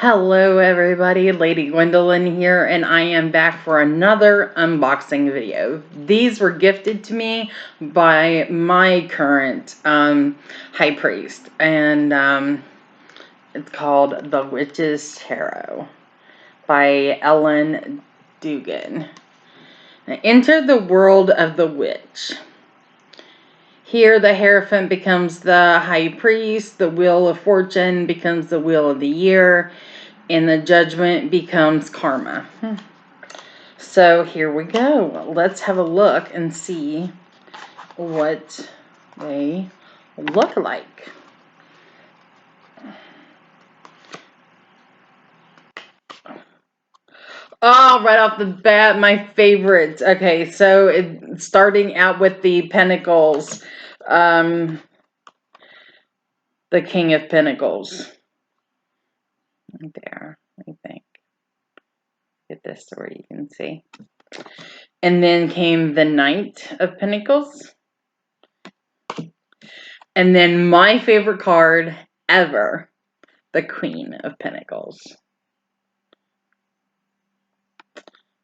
Hello everybody, Lady Gwendolyn here, and I am back for another unboxing video. These were gifted to me by my current high priest, and it's called The Witch's Tarot by Ellen Dugan. Now, enter the world of the witch. Here, the Hierophant becomes the High Priest, the Wheel of Fortune becomes the Wheel of the Year, and the Judgment becomes Karma. So here we go. Let's have a look and see what they look like. Oh, right off the bat, my favorites. Okay, so starting out with the Pentacles. The King of Pentacles. Right there, I think. Get this to where you can see. And then came the Knight of Pentacles. And then my favorite card ever, the Queen of Pentacles.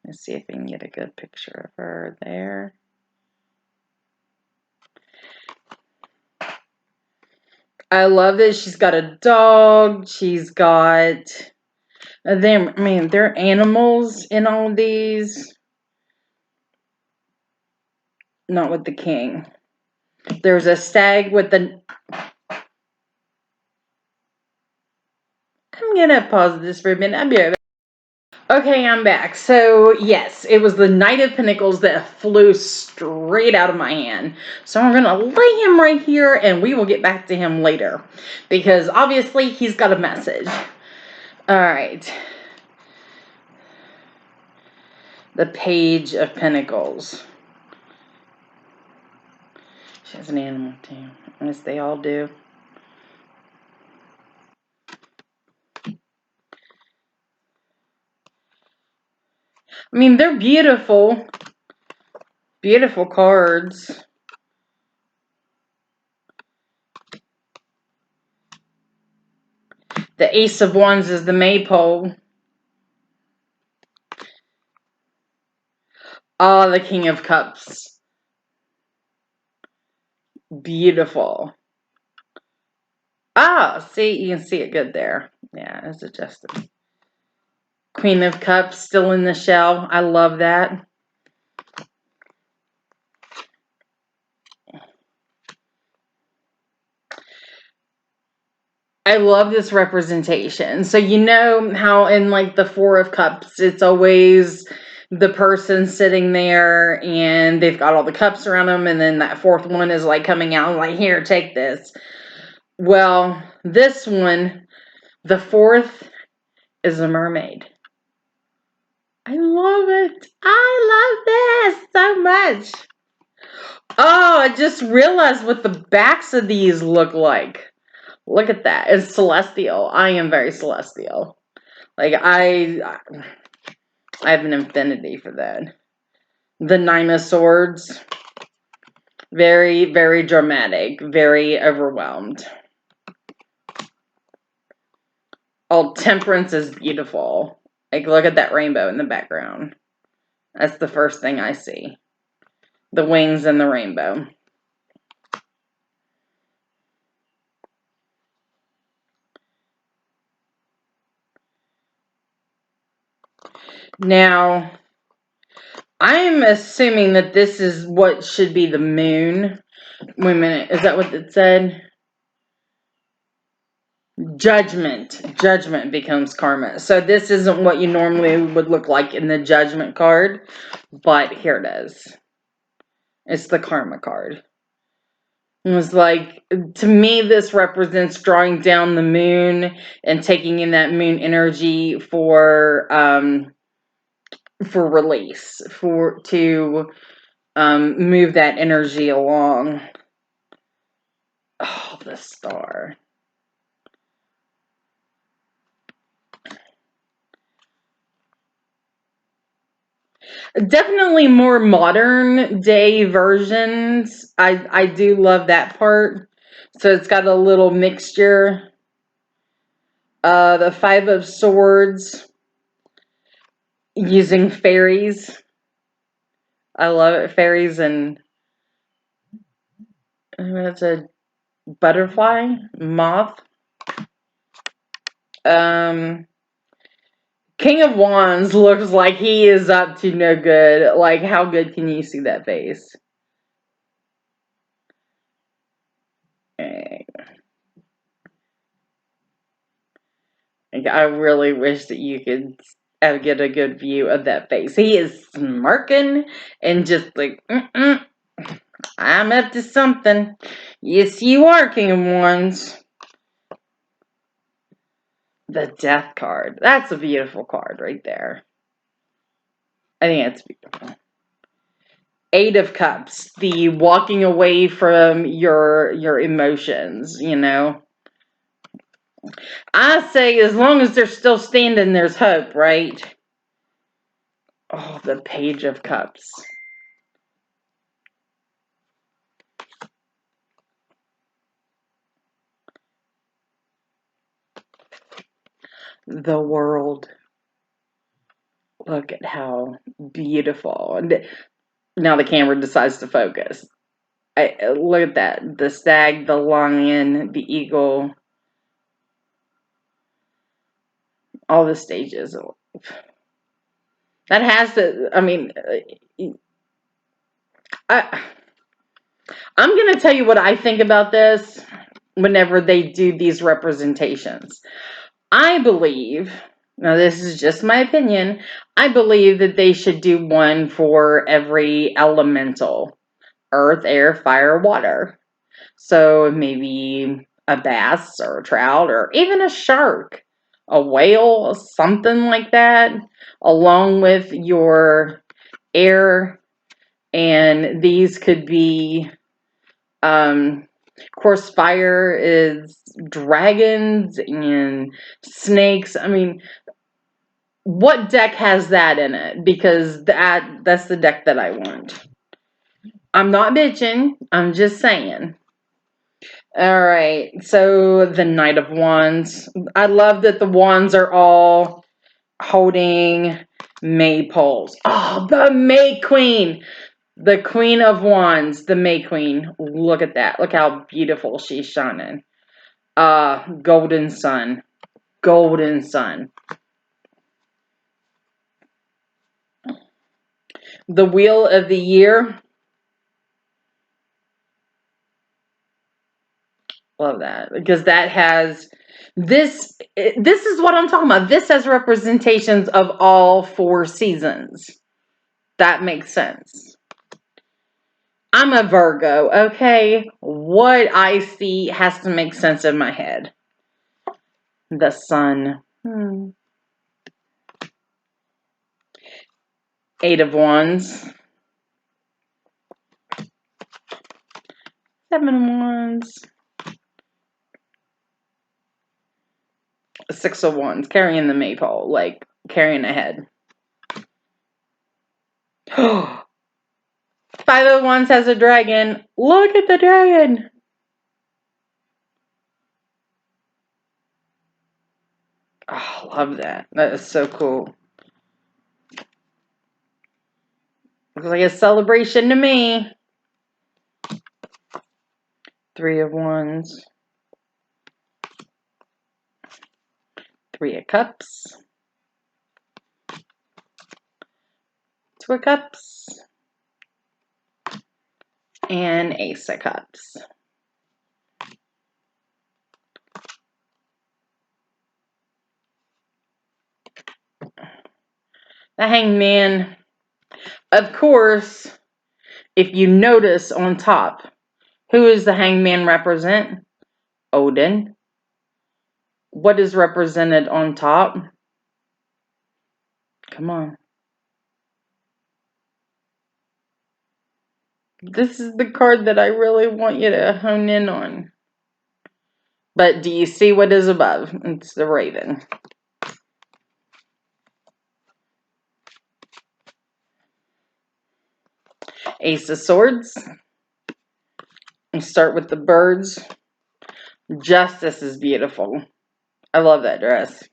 Let's see if we can get a good picture of her there. I love that she's got a dog. She's got them. I mean, there are animals in all of these. Not with the king. There's a stag with the... I'm gonna pause this for a minute. I'll be right back. Okay, I'm back. So, yes, it was the Knight of Pentacles that flew straight out of my hand. So I'm going to lay him right here, and we will get back to him later. Because, obviously, he's got a message. Alright. The Page of Pentacles. She has an animal, too. As they all do. I mean, they're beautiful. Beautiful cards. The Ace of Wands is the Maypole. Oh, the King of Cups. Beautiful. Ah, see, you can see it good there. Yeah, it's adjusted. Queen of Cups still in the shell. I love that. I love this representation. So you know how in like the Four of Cups, it's always the person sitting there and they've got all the cups around them, and then that fourth one is like coming out and like, here, take this. Well, this one, the fourth, is a mermaid. I love it. I love this so much. Oh, I just realized what the backs of these look like. Look at that. It's celestial. I am very celestial. Like, I have an affinity for that. The Nine of Swords. Very, very dramatic. Very overwhelmed. Oh, Temperance is beautiful. Like, look at that rainbow in the background. That's the first thing I see. The wings and the rainbow. Now, I'm assuming that this is what should be the moon. Wait a minute. Is that what it said? Judgment. Judgment becomes karma. So this isn't what you normally would look like in the Judgment card. But here it is. It's the karma card. It was like, to me, this represents drawing down the moon and taking in that moon energy for release, to move that energy along. Oh, the Star. Definitely more modern day versions. I do love that part. So it's got a little mixture. The Five of Swords using fairies. I love it. Fairies and it's a butterfly, moth. Um, King of Wands looks like he is up to no good. Like, how good can you see that face? I really wish that you could get a good view of that face. He is smirking and just like, I'm up to something. Yes, you are, King of Wands. The Death card. That's a beautiful card right there. I think it's beautiful. Eight of Cups. The walking away from your emotions, you know. I say as long as they're still standing, there's hope, right? Oh, the Page of Cups. The World. Look at how beautiful. And now the camera decides to focus. Look at that. The stag, the lion, the eagle. All the stages. That has to, I mean, I'm going to tell you what I think about this whenever they do these representations. I believe, now this is just my opinion, I believe that they should do one for every elemental: earth, air, fire, water. So maybe a bass or a trout or even a shark, a whale, something like that, along with your air. And these could be, of course, fire is dragons and snakes. I mean, what deck has that in it? Because that's the deck that I want. I'm not bitching. I'm just saying. All right. So the Knight of Wands. I love that the wands are all holding maypoles. Oh, the May Queen. The Queen of Wands, the May Queen. Look at that. Look how beautiful she's shining. Golden Sun. Golden Sun. The Wheel of the Year. Love that. Because that has this is what I'm talking about. This has representations of all four seasons. That makes sense. I'm a Virgo, okay? What I see has to make sense in my head. The Sun. Eight of Wands. Seven of Wands. Six of Wands. Carrying the maypole. Like, carrying a head. Five of Wands has a dragon. Look at the dragon. Oh, love that. That is so cool. Looks like a celebration to me. Three of Wands. Three of Cups. Two of Cups. And Ace of Cups. The Hangman. Of course, if you notice on top, who is the Hangman represent? Odin. What is represented on top? Come on. This is the card that I really want you to hone in on. But do you see what is above? It's the Raven. Ace of Swords. We start with the birds. Justice is beautiful. I love that dress.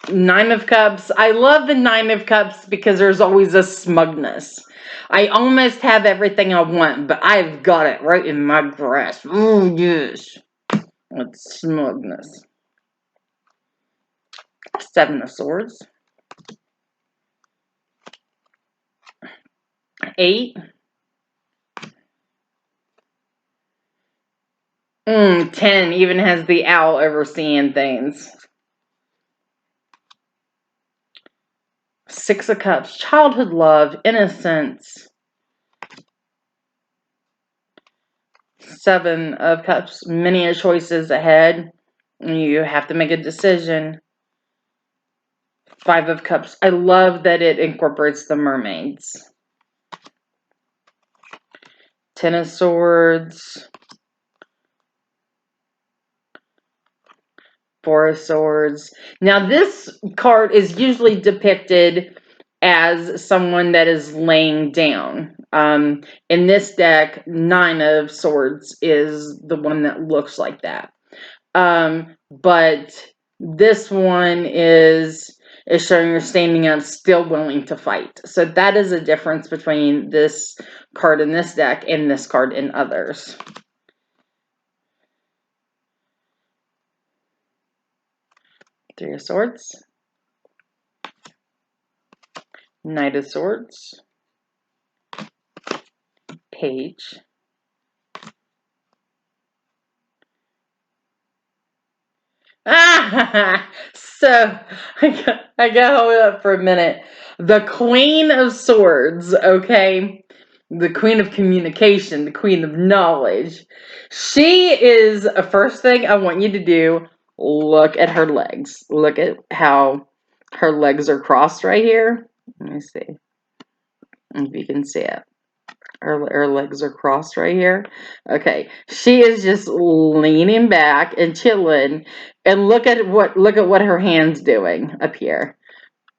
Nine of Cups. I love the Nine of Cups because there's always a smugness. I almost have everything I want, but I've got it right in my grasp. Oh, yes. It's smugness. Seven of Swords. 8. 10 even has the owl overseeing things. 6 of Cups. Childhood love, innocence. 7 of Cups. Many choices ahead. You have to make a decision. 5 of Cups. I love that it incorporates the mermaids. 10 of Swords. 4 of Swords. Now, this card is usually depicted as someone that is laying down. In this deck, 9 of Swords is the one that looks like that. But this one is showing you're standing up, still willing to fight. So that is a difference between this card in this deck and this card in others. 3 of Swords. Knight of Swords. Page. So I gotta hold up for a minute. The Queen of Swords, okay? The Queen of Communication, the Queen of Knowledge. She is, first thing I want you to do, look at her legs. Look at how her legs are crossed right here. Let me see if you can see it. Her legs are crossed right here. Okay, she is just leaning back and chilling, and look at what her hands doing up here.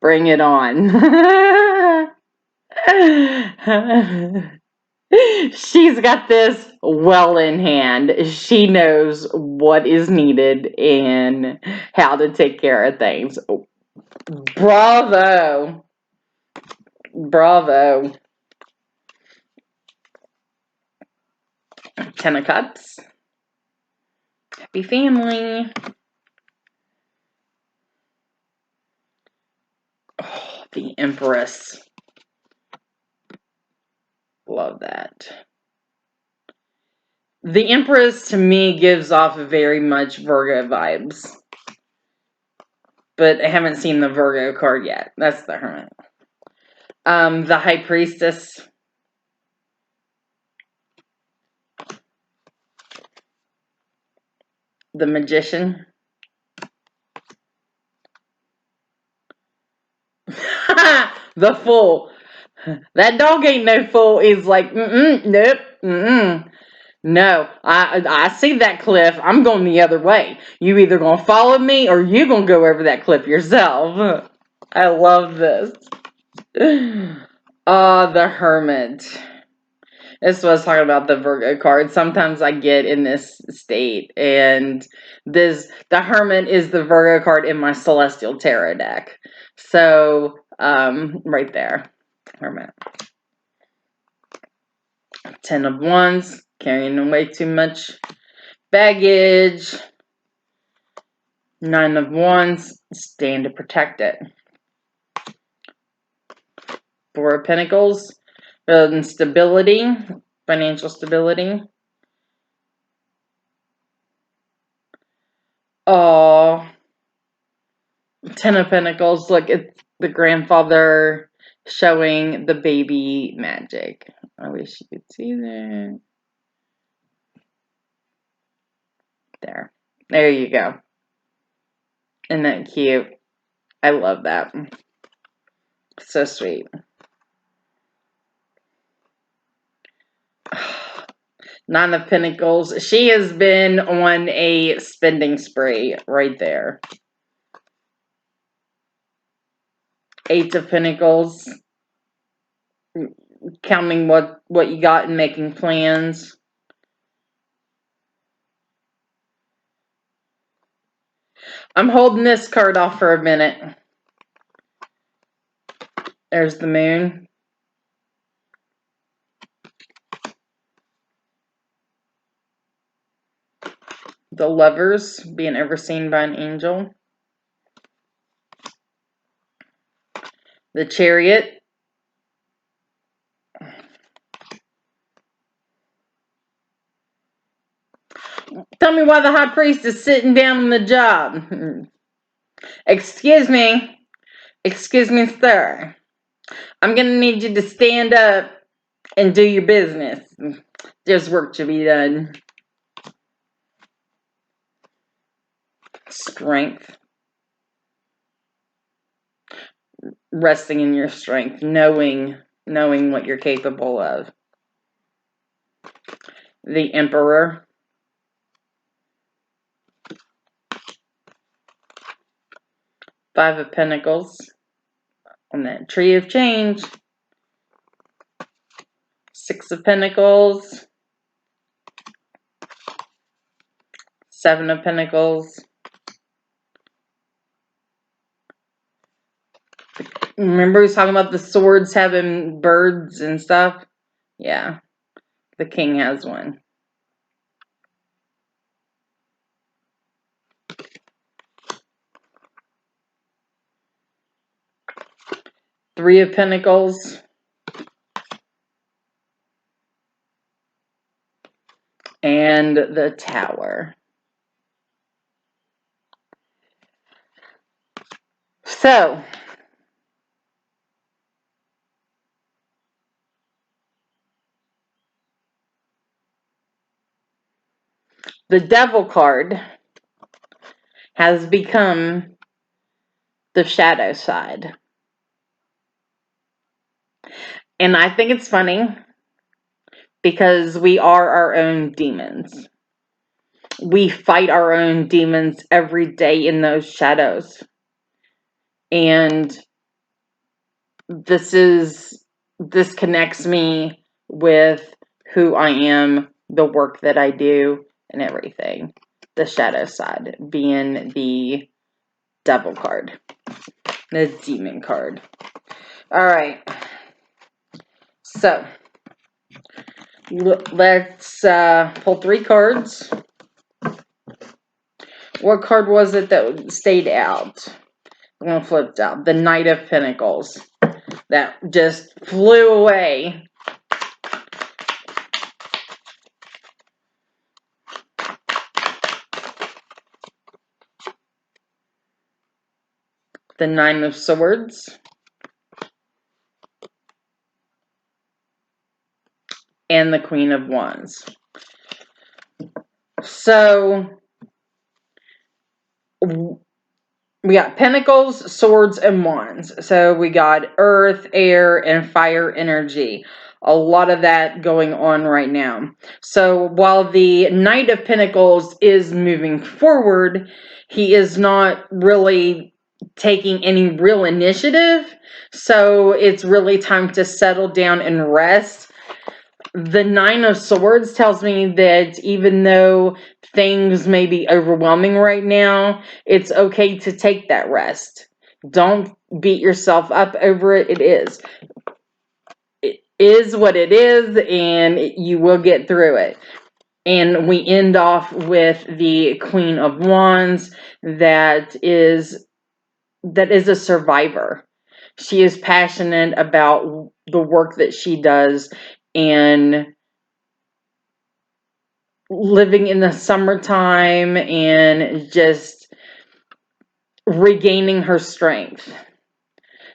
Bring it on. She's got this well in hand. She knows what is needed and how to take care of things. Bravo. Bravo. 10 of Cups. Happy family. Oh, the Empress. Love that. The Empress to me gives off very much Virgo vibes. But I haven't seen the Virgo card yet. That's the Hermit. The High Priestess. The Magician. The Fool. That dog ain't no fool. He's like, nope, no, I see that cliff. I'm going the other way. You either gonna follow me or you gonna go over that cliff yourself. I love this. The Hermit. This was talking about the Virgo card. Sometimes I get in this state, and the Hermit is the Virgo card in my Celestial Tarot deck. So, right there, Hermit. 10 of Wands, carrying way too much baggage. 9 of Wands, stand to protect it. 4 of Pentacles, stability, financial stability. Oh, 10 of Pentacles, look, it's the grandfather showing the baby magic. I wish you could see that. There you go. Isn't that cute? I love that. So sweet. 9 of Pentacles. She has been on a spending spree right there. 8 of Pentacles. Counting what you got and making plans. I'm holding this card off for a minute. There's the moon. The lovers being overseen by an angel. The chariot. Tell me why the high priest is sitting down on the job. Excuse me. Excuse me, sir. I'm going to need you to stand up and do your business. There's work to be done. Strength. Resting in your strength. Knowing what you're capable of. The Emperor. Five of Pentacles. On that Tree of Change. Six of Pentacles. Seven of Pentacles. Remember he was talking about the swords having birds and stuff? Yeah. The King has one. Three of Pentacles. And the Tower. So, the Devil card has become the shadow side. And I think it's funny because we are our own demons. We fight our own demons every day in those shadows. And this connects me with who I am, the work that I do, and everything. The shadow side being the Devil card, the Demon card. All right. So let's pull three cards. What card was it that stayed out? I'm going to flip it out. The Knight of Pentacles. That just flew away. The Nine of Swords. And the Queen of Wands. So we got Pentacles, Swords, and Wands. So we got Earth, Air, and Fire energy. A lot of that going on right now. So while the Knight of Pentacles is moving forward, he is not really taking any real initiative. So it's really time to settle down and rest. The Nine of Swords tells me that even though things may be overwhelming right now, it's okay to take that rest. Don't beat yourself up over it. It is what it is, and you will get through it. And we end off with the Queen of Wands that is a survivor. She is passionate about the work that she does and living in the summertime and just regaining her strength.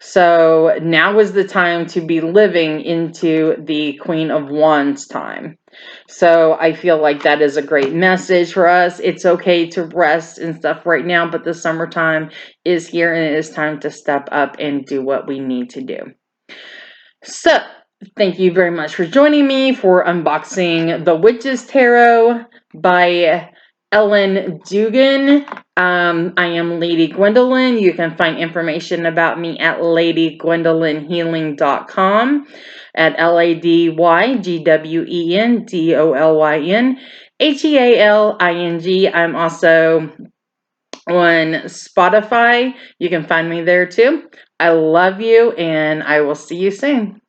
So now is the time to be living into the Queen of Wands time. So I feel like that is a great message for us. It's okay to rest and stuff right now, but the summertime is here and it is time to step up and do what we need to do. So thank you very much for joining me for unboxing The Witch's Tarot by Ellen Dugan. I am Lady Gwendolyn. You can find information about me at ladygwendolynhealing.com at LADYGWENDOLYNHEALING. I'm also on Spotify. You can find me there too. I love you, and I will see you soon.